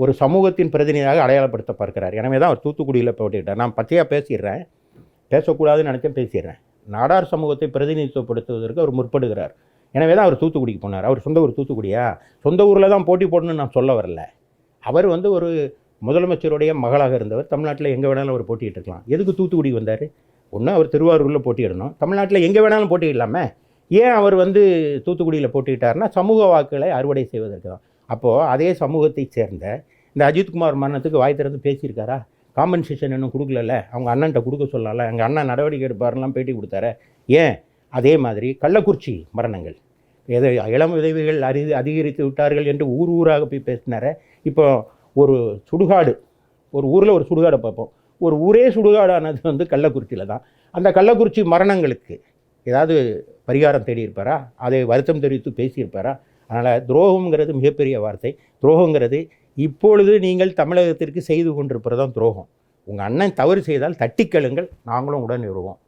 ஒரு சமூகத்தின் பிரதிநிதியாக அடையாளப்படுத்த பார்க்கிறார். எனவே தான் அவர் தூத்துக்குடியில் போட்டிட்டார். நான் பச்சையாக பேசிடுறேன், பேசக்கூடாதுன்னு நினச்சேன், பேசிடுறேன். நாடார் சமூகத்தை பிரதிநிதித்துவப்படுத்துவதற்கு அவர் முற்படுகிறார். எனவே தான் அவர் தூத்துக்குடிக்கு போனார். அவர் சொந்த ஊர் தூத்துக்குடியா? சொந்த ஊரில் தான் போட்டி போடணும்னு நான் சொல்ல வரல. அவர் ஒரு முதலமைச்சருடைய மகளாக இருந்தவர். தமிழ்நாட்டில் எங்கே வேணாலும் அவர் போட்டிட்டு இருக்கலாம். எதுக்கு தூத்துக்குடிக்கு வந்தார்? ஒன்று அவர் திருவாரூரில் போட்டியிடணும், தமிழ்நாட்டில் எங்கே வேணாலும் போட்டியிடலாமே. ஏன் அவர் தூத்துக்குடியில் போட்டிட்டார்னா சமூக வாக்குகளை அறுவடை செய்வதற்கு தான். அப்போது அதே சமூகத்தை சேர்ந்த இந்த அஜித்குமார் மரணத்துக்கு வாய் திறந்து பேசியிருக்காரா? காம்பன்சேஷன் இன்னும் கொடுக்கல, அவங்க அண்ணன்ட்ட கொடுக்க சொல்லல, எங்கள் அண்ணன் நடவடிக்கை எடுப்பாருலாம் பேட்டி கொடுத்தாரு. ஏன்? அதே மாதிரி கள்ளக்குறிச்சி மரணங்கள், எதை இளம் உதவிகள் அதிகரித்து விட்டார்கள் என்று ஊர் ஊராக போய் பேசினார. இப்போ ஒரு சுடுகாடு, ஒரு ஊரில் ஒரு சுடுகாடை பார்ப்போம், ஒரு ஊரே சுடுகாடானது கள்ளக்குறிச்சியில் தான். அந்த கள்ளக்குறிச்சி மரணங்களுக்கு ஏதாவது பரிகாரம் தேடி இருப்பாரா? அதை வருத்தம் தெரிவித்து பேசியிருப்பாரா? அதனால் துரோகங்கிறது மிகப்பெரிய வார்த்தை. துரோகங்கிறது இப்பொழுது நீங்கள் தமிழகத்திற்கு செய்து கொண்டிருப்பது தான் துரோகம். உங்கள் அண்ணன் தவறு செய்தால் தட்டிக்கழுங்கள், நாங்களும் உடன் வருவோம்.